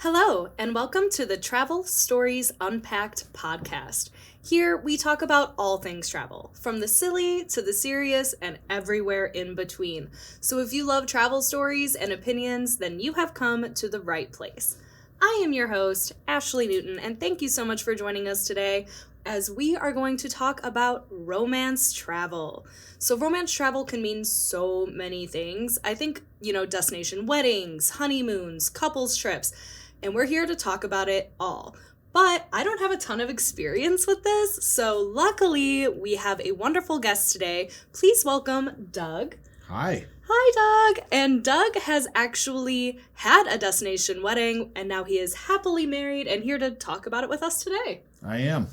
Hello, and welcome to the Travel Stories Unpacked podcast. Here we talk about all things travel, from the silly to the serious and everywhere in between. So if you love travel stories and opinions, then you have come to the right place. I am your host, Ashley Newton, and thank you so much for joining us today as we are going to talk about romance travel. So romance travel can mean so many things. I think, destination weddings, honeymoons, couples trips, and we're here to talk about it all. But I don't have a ton of experience with this, so luckily we have a wonderful guest today. Please welcome Doug. Hi. Hi, Doug. And Doug has actually had a destination wedding, and now he is happily married and here to talk about it with us today. I am.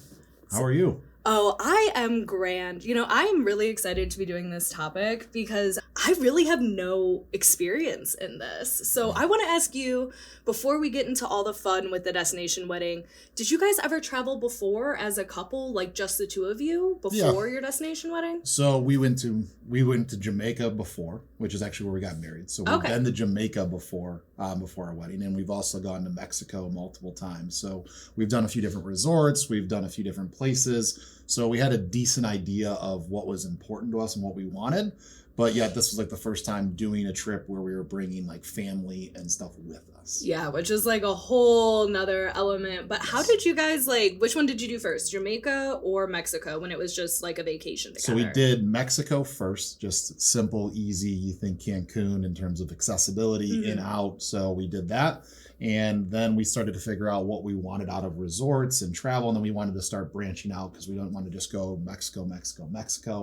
How are you? Oh, I am grand. I am really excited to be doing this topic because I really have no experience in this. So I want to ask you, before we get into all the fun with the destination wedding, did you guys ever travel before as a couple, like just the two of you, before your destination wedding? So we went to Jamaica before, which is actually where we got married. So we've been to Jamaica before our wedding, and we've also gone to Mexico multiple times. So we've done a few different resorts, we've done a few different places. So we had a decent idea of what was important to us and what we wanted. But yet this was like the first time doing a trip where we were bringing like family and stuff with us. Yeah, which is like a whole nother element. But how did you guys which one did you do first, Jamaica or Mexico, when it was just like a vacation together? So we did Mexico first, just simple, easy. You think Cancun in terms of accessibility in, out. So we did that. And then we started to figure out what we wanted out of resorts and travel. And then we wanted to start branching out because we don't want to just go Mexico.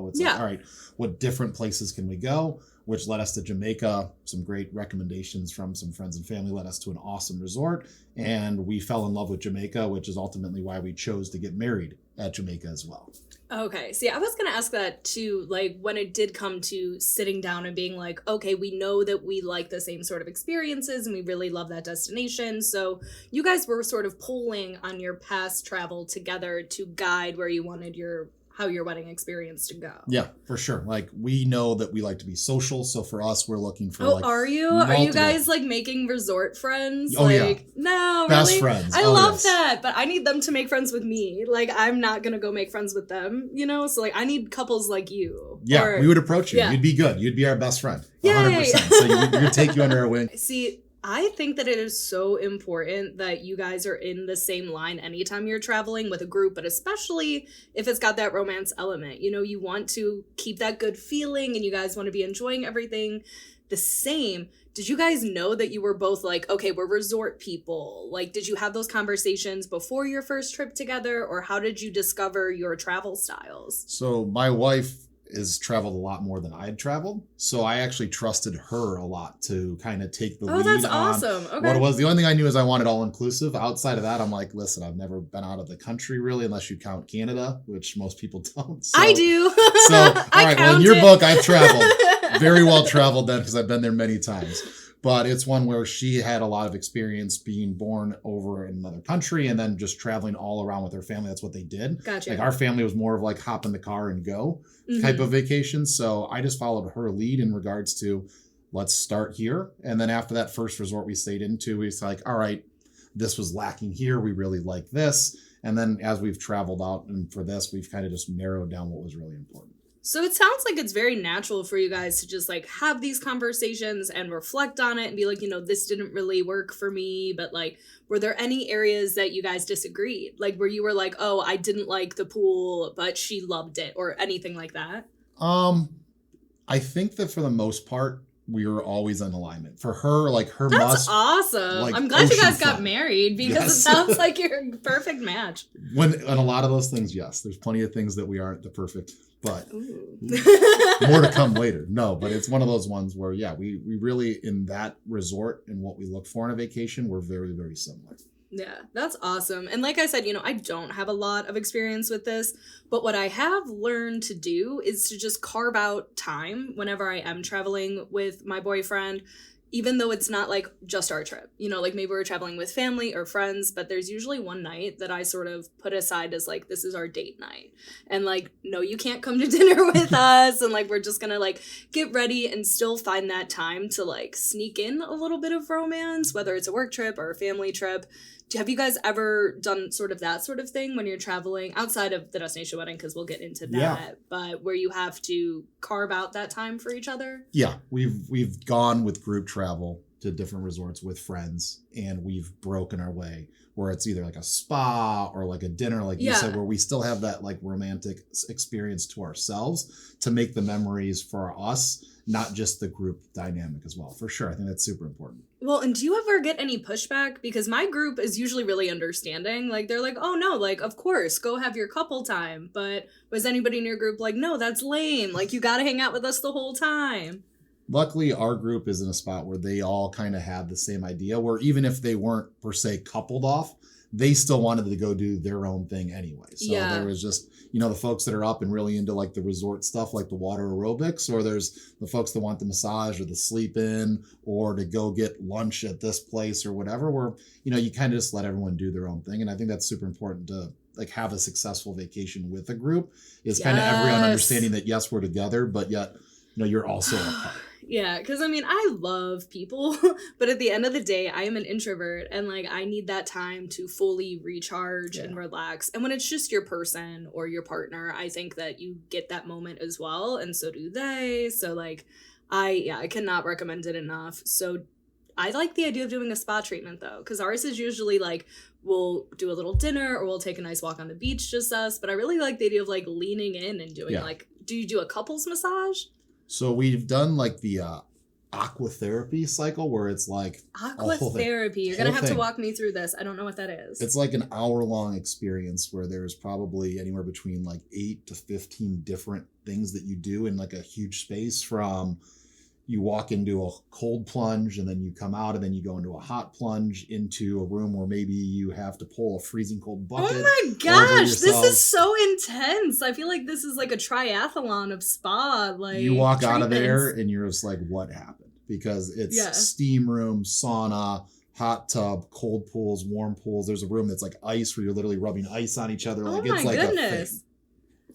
It's like, all right, what different places can we go? Which led us to Jamaica. Some great recommendations from some friends and family led us to an awesome resort. And we fell in love with Jamaica, which is ultimately why we chose to get married at Jamaica as well. Okay. See, I was going to ask that too, like when it did come to sitting down and being like, okay, we know that we like the same sort of experiences and we really love that destination. So you guys were sort of pulling on your past travel together to guide where you wanted how your wedding experience to go. Yeah, for sure. Like we know that we like to be social. So for us, we're looking for are you? Multiple. Are you guys like making resort friends? Oh, yeah. No, best really? friends. I love that, but I need them to make friends with me. Like I'm not going to go make friends with them, So like I need couples like you. Yeah, we would approach you. Yeah. You'd be good. You'd be our best friend. Yay. 100%. So we're going to take you under our wing. See, I think that it is so important that you guys are in the same line anytime you're traveling with a group, but especially if it's got that romance element. You want to keep that good feeling and you guys want to be enjoying everything the same. Did you guys know that you were both like, okay, we're resort people? Like, did you have those conversations before your first trip together, or how did you discover your travel styles? So my wife has traveled a lot more than I had traveled. So I actually trusted her a lot to kind of take the lead. Oh, that's awesome. Okay. What it was. The only thing I knew is I wanted all inclusive. Outside of that, I'm like, listen, I've never been out of the country really, unless you count Canada, which most people don't. So, I do. So, all right. Well, in your book, I've traveled. Very well traveled then because I've been there many times. But it's one where she had a lot of experience being born over in another country and then just traveling all around with her family. That's what they did. Gotcha. Like our family was more of like hop in the car and go type of vacation. So I just followed her lead in regards to let's start here. And then after that first resort we stayed into, we was like, all right, this was lacking here. We really like this. And then as we've traveled out and for this, we've kind of just narrowed down what was really important. So it sounds like it's very natural for you guys to just like have these conversations and reflect on it and be like, this didn't really work for me. But like, were there any areas that you guys disagreed? Like where you were like, oh, I didn't like the pool, but she loved it, or anything like that? I think that for the most part, we were always in alignment. For her, like her That's awesome. Like I'm glad you guys got fun. Married because It sounds like you're a perfect match. And a lot of those things, yes. There's plenty of things that we aren't the perfect, but more to come later. No, but it's one of those ones where, we really, in that resort and what we look for in a vacation, we're very, very similar. Yeah, that's awesome. And like I said, I don't have a lot of experience with this, but what I have learned to do is to just carve out time whenever I am traveling with my boyfriend even though it's not like just our trip, you know, like maybe we're traveling with family or friends, but there's usually one night that I sort of put aside as like, this is our date night. And like, no, you can't come to dinner with us. And like, we're just gonna like get ready and still find that time to like sneak in a little bit of romance, whether it's a work trip or a family trip. Have you guys ever done sort of that sort of thing when you're traveling outside of the destination wedding? Because we'll get into that, Yeah. but where you have to carve out that time for each other? Yeah, we've gone with group travel to different resorts with friends, and we've broken our way where it's either like a spa or like a dinner, like you said, where we still have that like romantic experience to ourselves to make the memories for us, not just the group dynamic as well. For sure. I think that's super important. Well, and do you ever get any pushback? Because my group is usually really understanding. Like, they're like, oh, no, like, of course, go have your couple time. But was anybody in your group like, no, that's lame. Like, you got to hang out with us the whole time? Luckily, our group is in a spot where they all kind of had the same idea, where even if they weren't per se coupled off, they still wanted to go do their own thing anyway. So there was just, you know, the folks that are up and really into like the resort stuff, like the water aerobics, or there's the folks that want the massage or the sleep in or to go get lunch at this place or whatever, where, you know, you kind of just let everyone do their own thing. And I think that's super important to like have a successful vacation with a group, is kind of everyone understanding that, yes, we're together, but yet, you know, you're also apart. Yeah, because I mean, I love people, but at the end of the day, I am an introvert and like I need that time to fully recharge and relax. And when it's just your person or your partner, I think that you get that moment as well. And so do they. So like, I cannot recommend it enough. So I like the idea of doing a spa treatment though, because ours is usually like, we'll do a little dinner or we'll take a nice walk on the beach, just us. But I really like the idea of like leaning in and doing like, do you do a couples massage? So we've done like the aquatherapy cycle where it's like aquatherapy. You're going to have to walk me through this. I don't know what that is. It's like an hour-long experience where there's probably anywhere between like 8 to 15 different things that you do in like a huge space. From you walk into a cold plunge and then you come out and then you go into a hot plunge into a room where maybe you have to pull a freezing cold bucket. Oh my gosh, this is so intense. I feel like this is like a triathlon of spa. Like, you walk out of there and you're just like, what happened? Because it's steam room, sauna, hot tub, cold pools, warm pools. There's a room that's like ice where you're literally rubbing ice on each other. Like, oh my it's like goodness. a thing.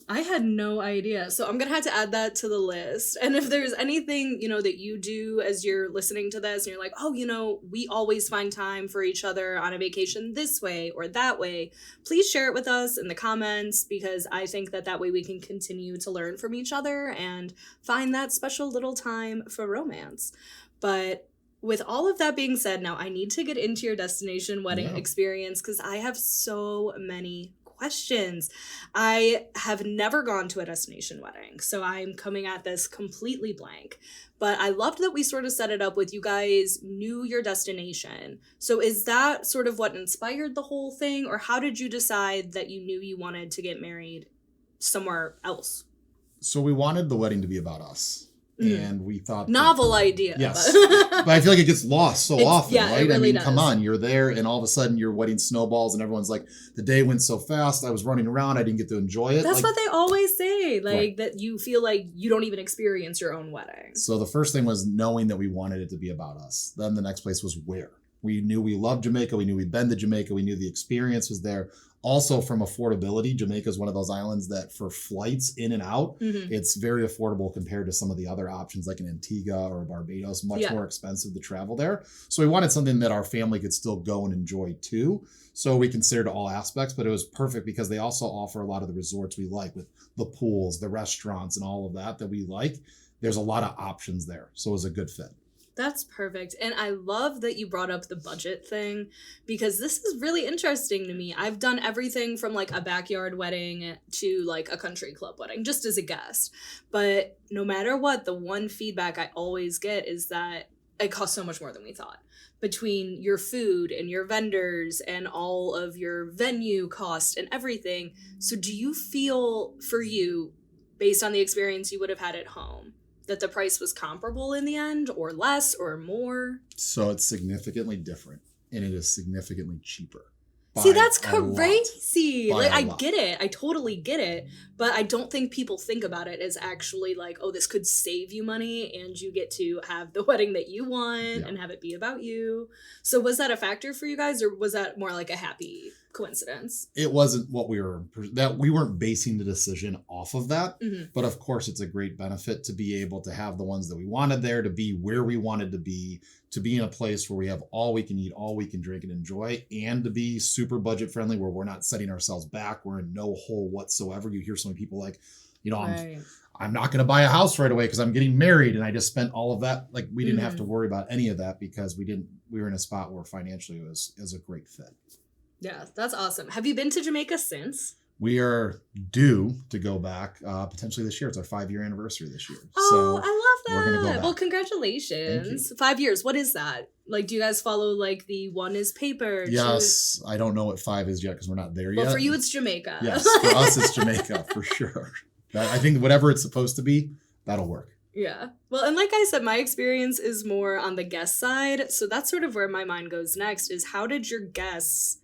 I had no idea. So I'm going to have to add that to the list. And if there's anything, you know, that you do as you're listening to this and you're like, oh, you know, we always find time for each other on a vacation this way or that way, please share it with us in the comments, because I think that way we can continue to learn from each other and find that special little time for romance. But with all of that being said, now I need to get into your destination wedding experience, because I have so many questions. I have never gone to a destination wedding, so I'm coming at this completely blank. But I loved that we sort of set it up with you guys knew your destination. So is that sort of what inspired the whole thing, or how did you decide that you knew you wanted to get married somewhere else? So we wanted the wedding to be about us. And we thought novel idea. Yes. But I feel like it gets lost so often, right? It really does. Come on, you're there and all of a sudden your wedding snowballs and everyone's like, the day went so fast, I was running around, I didn't get to enjoy it. That's like, what they always say, like that you feel like you don't even experience your own wedding. So the first thing was knowing that we wanted it to be about us. Then the next place was where. We knew we loved Jamaica. We knew we'd been to Jamaica. We knew the experience was there. Also, from affordability, Jamaica is one of those islands that for flights in and out, it's very affordable compared to some of the other options like in Antigua or Barbados, much more expensive to travel there. So we wanted something that our family could still go and enjoy too. So we considered all aspects, but it was perfect because they also offer a lot of the resorts we like, with the pools, the restaurants, and all of that we like. There's a lot of options there. So it was a good fit. That's perfect. And I love that you brought up the budget thing, because this is really interesting to me. I've done everything from like a backyard wedding to like a country club wedding, just as a guest. But no matter what, the one feedback I always get is that it costs so much more than we thought, between your food and your vendors and all of your venue cost and everything. So do you feel, for you, based on the experience you would have had at home, that the price was comparable in the end, or less or more? So it's significantly different, and it is significantly cheaper. See, that's a lot. crazy. By Like, a I lot. get it. I totally get it. But I don't think people think about it as actually like, oh, this could save you money and you get to have the wedding that you want Yeah. and have it be about you. So was that a factor for you guys, or was that more like a happy coincidence? It wasn't what we weren't basing the decision off of that. Mhm. But of course, it's a great benefit to be able to have the ones that we wanted there, to be where we wanted to be in a place where we have all we can eat, all we can drink and enjoy, and to be super budget friendly where we're not setting ourselves back. We're in no hole whatsoever. You hear so many people like, Right. I'm not going to buy a house right away because I'm getting married and I just spent all of that. Like we didn't have to worry about any of that because we were in a spot where financially it was a great fit. Yeah, that's awesome. Have you been to Jamaica since? We are due to go back potentially this year. It's our 5-year anniversary this year. Oh, So I love that. we're gonna go back. Well, congratulations. 5 years. What is that? Like, do you guys follow like the one is paper? yes, I don't know what 5 is yet because we're not there yet. Well, for you, it's Jamaica. Yes, for us, it's Jamaica for sure. I think whatever it's supposed to be, that'll work. Yeah. Well, and like I said, my experience is more on the guest side. So that's sort of where my mind goes next is how did your guests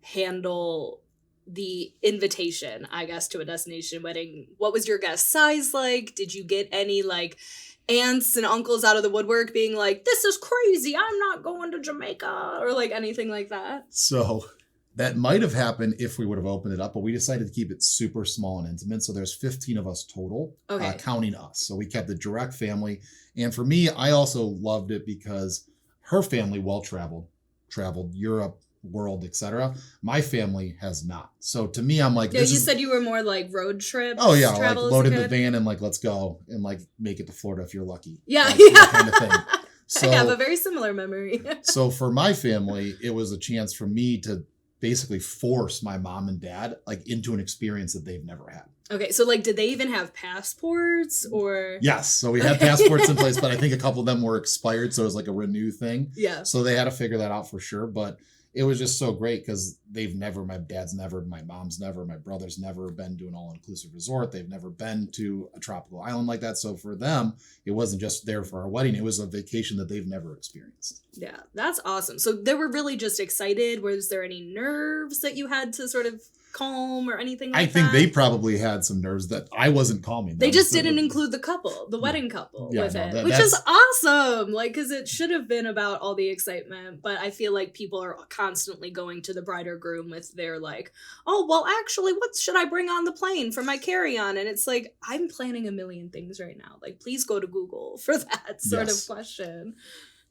handle the invitation, I guess, to a destination wedding? What was your guest size like? Did you get any like aunts and uncles out of the woodwork being like, this is crazy, I'm not going to Jamaica, or like anything like that? So that might have happened if we would have opened it up, but we decided to keep it super small and intimate. So there's 15 of us total, Okay. counting us. So we kept the direct family. And for me, I also loved it because her family traveled Europe, world, etc. My family has not. So to me, I'm like, Yeah, you said you were more like road trips. oh yeah, like travel as load a in the kid? van and like let's go and like make it to Florida if you're lucky. Yeah, Like, yeah. that kind of thing. So I have a very similar memory. so for my family, it was a chance for me to basically force my mom and dad like into an experience that they've never had. Okay, so like, did they even have passports or? Yes, so we had passports in place, but I think a couple of them were expired, so it was like a renew thing. Yeah. So they had to figure that out for sure, but it was just so great because my dad's never, my mom's never, my brother's never been to an all-inclusive resort. They've never been to a tropical island like that. So for them, it wasn't just there for our wedding. It was a vacation that they've never experienced. Yeah, that's awesome. So they were really just excited. Was there any nerves that you had to sort of calm or anything like I think that? they probably had some nerves that I wasn't calming. They them. just So- didn't include the couple, the wedding couple Yeah, with no, it, that- which is that's- awesome. Like, because it should have been about all the excitement, but I feel like people are constantly going to the bride or groom with their like, oh, well, actually, what should I bring on the plane for my carry-on? And it's like, I'm planning a million things right now. Like, please go to Google for that sort Yes. of question.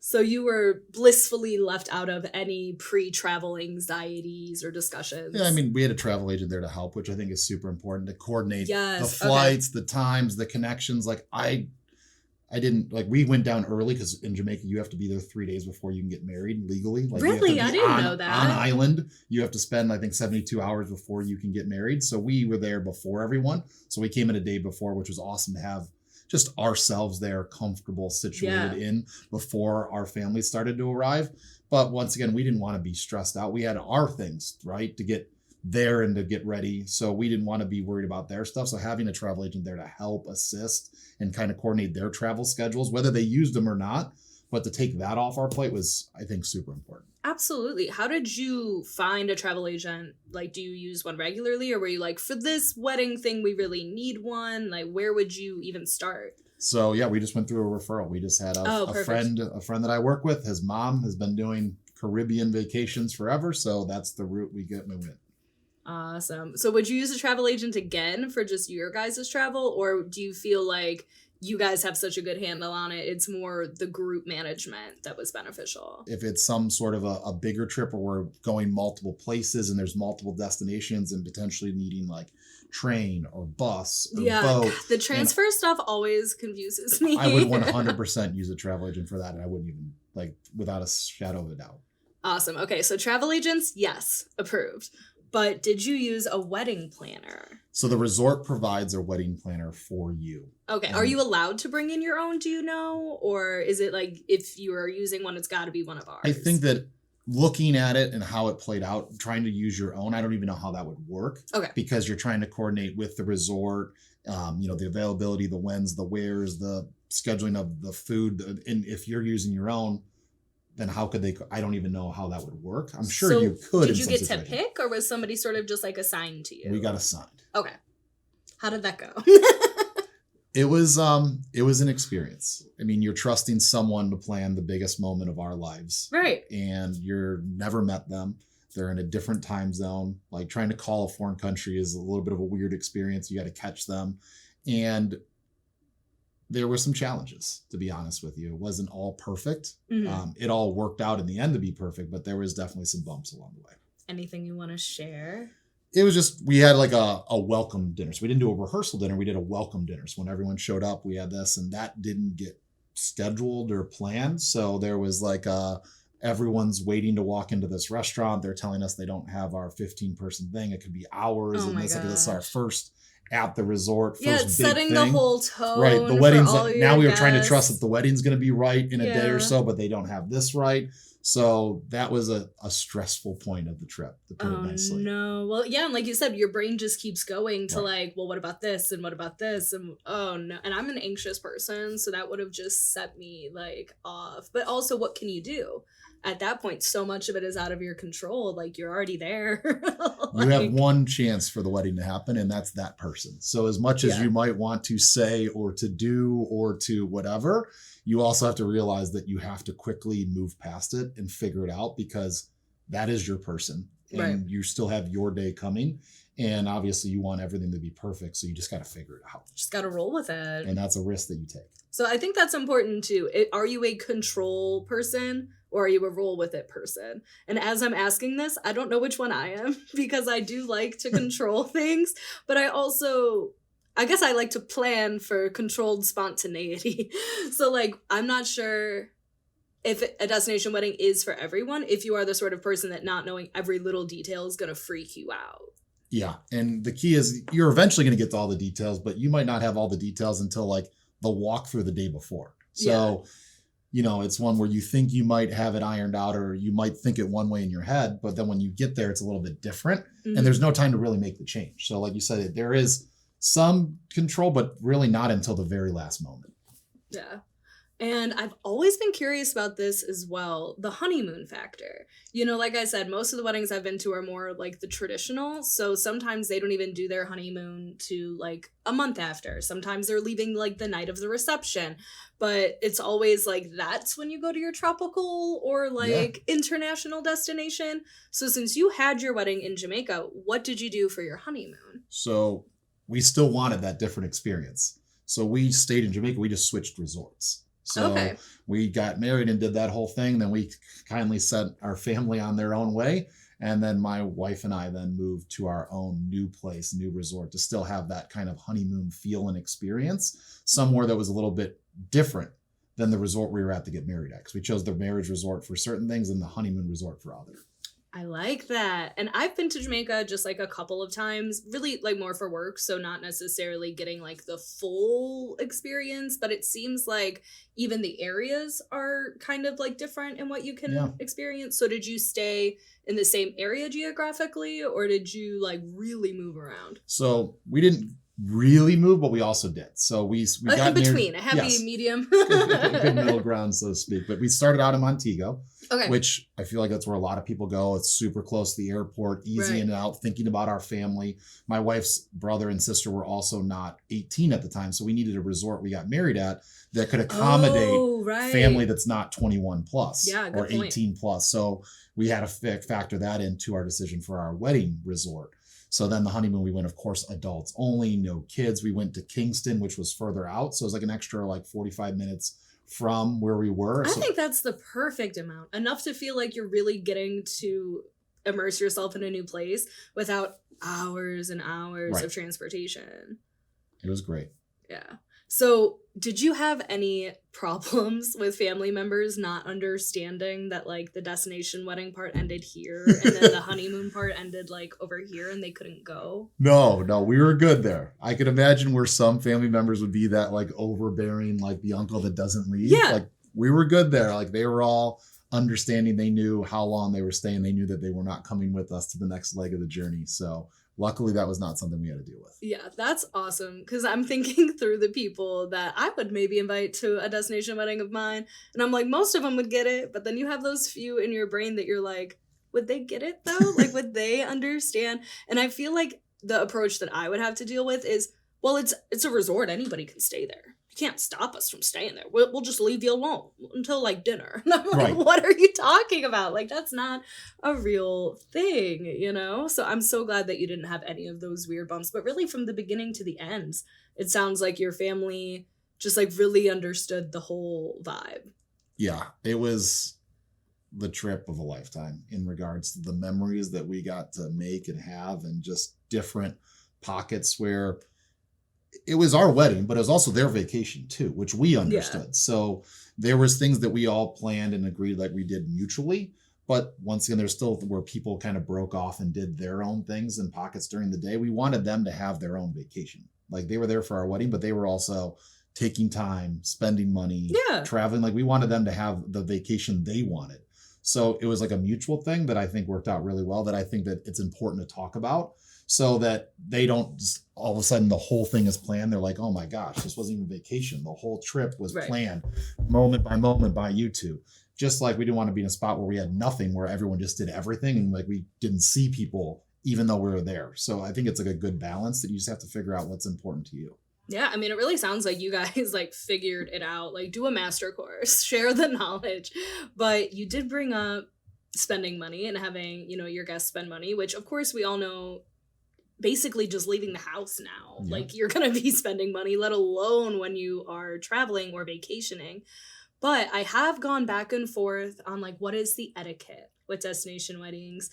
So you were blissfully left out of any pre-travel anxieties or discussions. Yeah, I mean, we had a travel agent there to help, which I think is super important to coordinate Yes, the okay. flights, the times, the connections. Like I didn't like we went down early because in Jamaica you have to be there 3 days before you can get married legally. Like, you have to Really? be I didn't know that. On island, you have to spend I think 72 hours before you can get married. So we were there before everyone. So we came in a day before, which was awesome to have just ourselves there, comfortable, situated in before our families started to arrive. But once again, we didn't want to be stressed out. We had our things, right, to get there and to get ready. So we didn't want to be worried about their stuff. So having a travel agent there to help assist and kind of coordinate their travel schedules, whether they used them or not, but to take that off our plate was, I think, super important. Absolutely. How did you find a travel agent? Like, do you use one regularly, or were you like, for this wedding thing, we really need one? Like, where would you even start? So yeah, we just went through a referral. We just had a Perfect. friend that I work with. His mom has been doing Caribbean vacations forever, so that's the route we went. Awesome. So would you use a travel agent again for just your guys' travel, or do you feel like you guys have such a good handle on it, it's more the group management that was beneficial? If it's some sort of a bigger trip where we're going multiple places and there's multiple destinations and potentially needing like train or bus or boat, the transfer stuff always confuses me. I would 100% use a travel agent for that, and I wouldn't even like without a shadow of a doubt. Awesome. Okay, so travel agents, yes, approved. But did you use a wedding planner? So the resort provides a wedding planner for you. Okay, are you allowed to bring in your own, do you know? Or is it like, if you are using one, it's got to be one of ours? I think that looking at it and how it played out, trying to use your own, I don't even know how that would work. Okay. Because you're trying to coordinate with the resort, the availability, the whens, the wheres, the scheduling of the food. And if you're using your own, then how could they? I don't even know how that would work. I'm sure So you could. did in you some get to situations. pick, or was somebody sort of just like assigned to you? We got assigned. Okay. How did that go? It was an experience. I mean, you're trusting someone to plan the biggest moment of our lives. Right. And you're never met them. They're in a different time zone. Like trying to call a foreign country is a little bit of a weird experience. You got to catch them. And there were some challenges, to be honest with you. It wasn't all perfect. Mhm. It all worked out in the end to be perfect, but there was definitely some bumps along the way. Anything you want to share? It was just, we had like a welcome dinner. So we didn't do a rehearsal dinner. We did a welcome dinner. So when everyone showed up, we had this, and that didn't get scheduled or planned. So there was like everyone's waiting to walk into this restaurant. They're telling us they don't have our 15-person thing. It could be hours. Oh and my this is our gosh. first at the resort. First Yeah, it's big setting thing. the whole tone. Right. The for wedding's all like, your now we were trying to guests. trust that the wedding's going to be right in a day Yeah. or so, but they don't have this right. So that was a stressful point of the trip, to put it Oh nicely. no. Well, yeah, and like you said, your brain just keeps going to Right. like, well, what about this and what about this? And oh no. And I'm an anxious person, so that would have just set me like off. But also, what can you do? At that point, so much of it is out of your control. Like you're already there. You have Like, one chance for the wedding to happen, and that's that person. So as much as Yeah. you might want to say or to do or to whatever, you also have to realize that you have to quickly move past it and figure it out, because that is your person and Right. you still have your day coming. And obviously you want everything to be perfect. So you just got to figure it out. just gotta roll with it. And that's a risk that you take. So I think that's important too. Are you a control person or are you a roll with it person? And as I'm asking this, I don't know which one I am because I do like to control things, but I guess I like to plan for controlled spontaneity. So like, I'm not sure if a destination wedding is for everyone, if you are the sort of person that not knowing every little detail is going to freak you out. Yeah. And the key is you're eventually going to get to all the details, but you might not have all the details until like the walkthrough the day before. So, you know, it's one where you think you might have it ironed out, or you might think it one way in your head, but then when you get there, it's a little bit different Mhm. and there's no time to really make the change. So like you said, there is some control, but really not until the very last moment. Yeah. And I've always been curious about this as well, the honeymoon factor. You know, like I said, most of the weddings I've been to are more like the traditional. So sometimes they don't even do their honeymoon to like a month after. Sometimes they're leaving like the night of the reception. But it's always like that's when you go to your tropical or like international destination. So since you had your wedding in Jamaica, what did you do for your honeymoon? So we still wanted that different experience. So we stayed in Jamaica. We just switched resorts. So Okay. we got married and did that whole thing. Then we kindly sent our family on their own way. And then my wife and I then moved to our own new place, new resort, to still have that kind of honeymoon feel and experience somewhere that was a little bit different than the resort we were at to get married at. Because we chose the marriage resort for certain things and the honeymoon resort for other. I like that. And I've been to Jamaica just like a couple of times, really like more for work. So not necessarily getting like the full experience, but it seems like even the areas are kind of like different in what you can Yeah. experience. So did you stay in the same area geographically or did you like really move around? So we didn't really move, but we also did. So we got In between, a happy Yes. medium. Good middle ground, so to speak. But we started out in Montego, Okay. which I feel like that's where a lot of people go. It's super close to the airport, easy Right. in and out, thinking about our family. My wife's brother and sister were also not 18 at the time, so we needed a resort we got married at that could accommodate Oh, right. family that's not 21 plus Yeah, good or point. 18 plus. So we had to factor that into our decision for our wedding resort. So then the honeymoon, we went, of course, adults only, no kids. We went to Kingston, which was further out. So it was like an extra like 45 minutes from where we were. I So think that's the perfect amount. Enough to feel like you're really getting to immerse yourself in a new place without hours and hours Right. of transportation. it was great. Yeah. So, did you have any problems with family members not understanding that like the destination wedding part ended here and then the honeymoon part ended like over here and they couldn't go? No, we were good there. I could imagine where some family members would be that like overbearing, like the uncle that doesn't leave. Yeah. Like we were good there. Like they were all understanding. They knew how long they were staying. They knew that they were not coming with us to the next leg of the journey. So luckily that was not something we had to deal with. Yeah, that's awesome. Because I'm thinking through the people that I would maybe invite to a destination wedding of mine. And I'm like, most of them would get it. But then you have those few in your brain that you're like, would they get it though? Like, would they understand? And I feel like the approach that I would have to deal with is, well, it's a resort. Anybody can stay there. You can't stop us from staying there. We'll just leave you alone until like dinner. And I'm like, Right. what are you talking about? Like, that's not a real thing, you know? So I'm so glad that you didn't have any of those weird bumps. But really, from the beginning to the end, it sounds like your family just like really understood the whole vibe. Yeah, it was the trip of a lifetime in regards to the memories that we got to make and have, and just different pockets where it was our wedding, but it was also their vacation too, which we understood. Yeah. So there was things that we all planned and agreed like we did mutually. But once again, there's still where people kind of broke off and did their own things in pockets during the day. We wanted them to have their own vacation. Like they were there for our wedding, but they were also taking time, spending money, Yeah. traveling. Like we wanted them to have the vacation they wanted. So it was like a mutual thing that I think worked out really well, that I think that it's important to talk about, so that they don't just, all of a sudden the whole thing is planned. They're like, oh my gosh, this wasn't even vacation. The whole trip was Right. planned moment by you two. Just like we didn't want to be in a spot where we had nothing, where everyone just did everything and like we didn't see people even though we were there. So I think it's like a good balance that you just have to figure out what's important to you. Yeah, I mean, it really sounds like you guys like figured it out. Like, do a master course, share the knowledge. But you did bring up spending money and having, you know, your guests spend money, which of course we all know, basically just leaving the house now. Yeah. Like, you're going to be spending money, let alone when you are traveling or vacationing. But I have gone back and forth on like, what is the etiquette with destination weddings?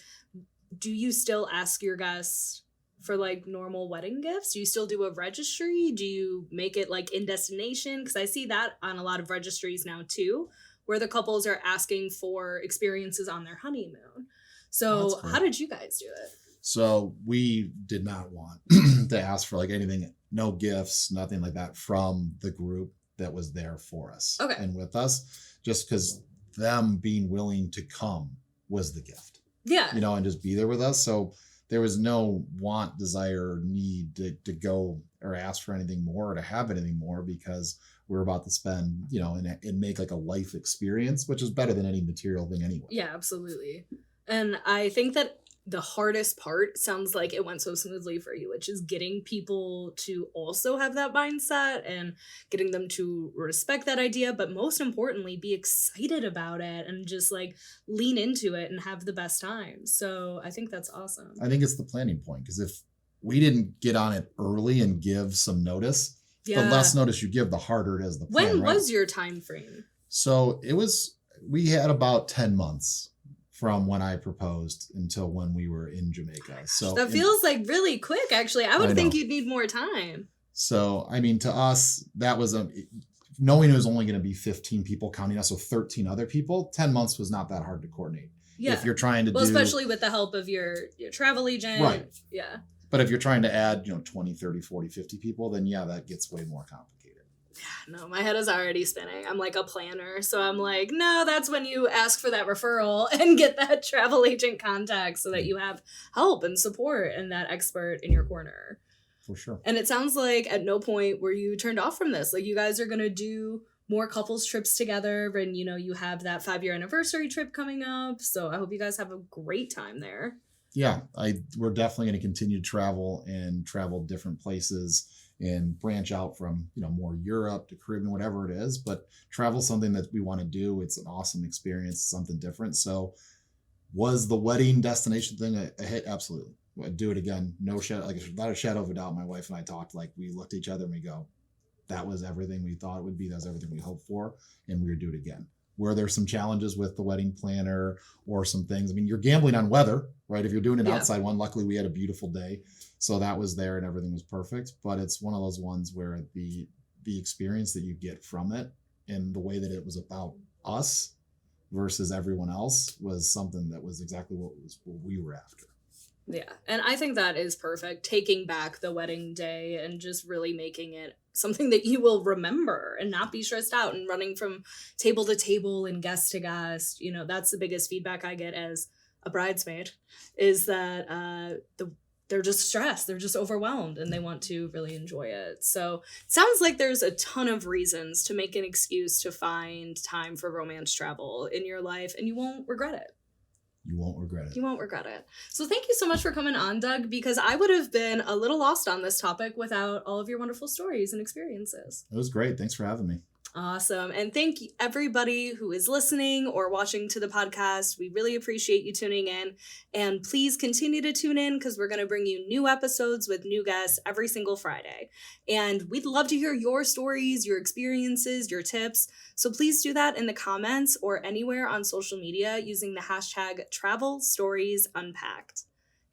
Do you still ask your guests for like normal wedding gifts? Do you still do a registry? Do you make it like in destination? Because I see that on a lot of registries now too, where the couples are asking for experiences on their honeymoon. So That's cool. how did you guys do it? So we did not want to ask for like anything, no gifts, nothing like that from the group that was there for us Okay. and with us, just because them being willing to come was the gift, Yeah. you know, and just be there with us. So there was no want, desire, or need to go or ask for anything more or to have anything more, because we're about to spend, you know, and make like a life experience, which is better than any material thing anyway. Yeah, absolutely. And I think that the hardest part sounds like it went so smoothly for you, which is getting people to also have that mindset and getting them to respect that idea, but most importantly, be excited about it and just like lean into it and have the best time. So I think that's awesome. I think it's the planning point, because if we didn't get on it early and give some notice, the less notice you give, the harder it is. The plan, When right? was your time frame? So we had about 10 months from when I proposed until when we were in Jamaica. So That feels like really quick, actually. I would I think know. you'd need more time. So, I mean, to us, that was knowing it was only going to be 15 people counting us, so 13 other people, 10 months was not that hard to coordinate. Yeah. If you're trying to especially with the help of your travel agent. Right. Yeah. But if you're trying to add, 20, 30, 40, 50 people, then yeah, that gets way more complicated. No, my head is already spinning. I'm like a planner. So I'm like, no, that's when you ask for that referral and get that travel agent contact so that you have help and support and that expert in your corner. For sure. And it sounds like at no point were you turned off from this. Like, you guys are going to do more couples trips together, and you have that 5-year anniversary trip coming up. So I hope you guys have a great time there. Yeah, we're definitely going to continue to travel different places and branch out from, more Europe to Caribbean, whatever it is. But travel is something that we want to do. It's an awesome experience, something different. So was the wedding destination thing a hit? Absolutely. I'd do it again. No shadow, not a shadow of a doubt. My wife and I talked, we looked at each other and we go, that was everything we thought it would be. That was everything we hoped for. And we would do it again. Were there some challenges with the wedding planner or some things? I mean, you're gambling on weather, right? If you're doing an outside one, luckily we had a beautiful day. So that was there and everything was perfect. But it's one of those ones where the experience that you get from it and the way that it was about us versus everyone else was something that was exactly what we were after. Yeah. And I think that is perfect. Taking back the wedding day and just really making it something that you will remember and not be stressed out and running from table to table and guest to guest. That's the biggest feedback I get as a bridesmaid, is that they're just stressed, they're just overwhelmed, and they want to really enjoy it. So it sounds like there's a ton of reasons to make an excuse to find time for romance travel in your life, and you won't regret it. You won't regret it. You won't regret it. So thank you so much for coming on, Doug, because I would have been a little lost on this topic without all of your wonderful stories and experiences. It was great. Thanks for having me. Awesome. And thank you everybody who is listening or watching to the podcast. We really appreciate you tuning in. And please continue to tune in because we're going to bring you new episodes with new guests every single Friday. And we'd love to hear your stories, your experiences, your tips. So please do that in the comments or anywhere on social media using the hashtag #TravelStoriesUnpacked.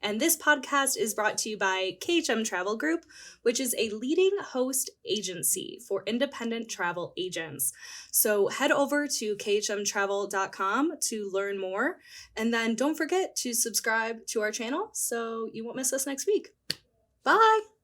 And this podcast is brought to you by KHM Travel Group, which is a leading host agency for independent travel agents. So head over to khmtravel.com to learn more. And then don't forget to subscribe to our channel so you won't miss us next week. Bye!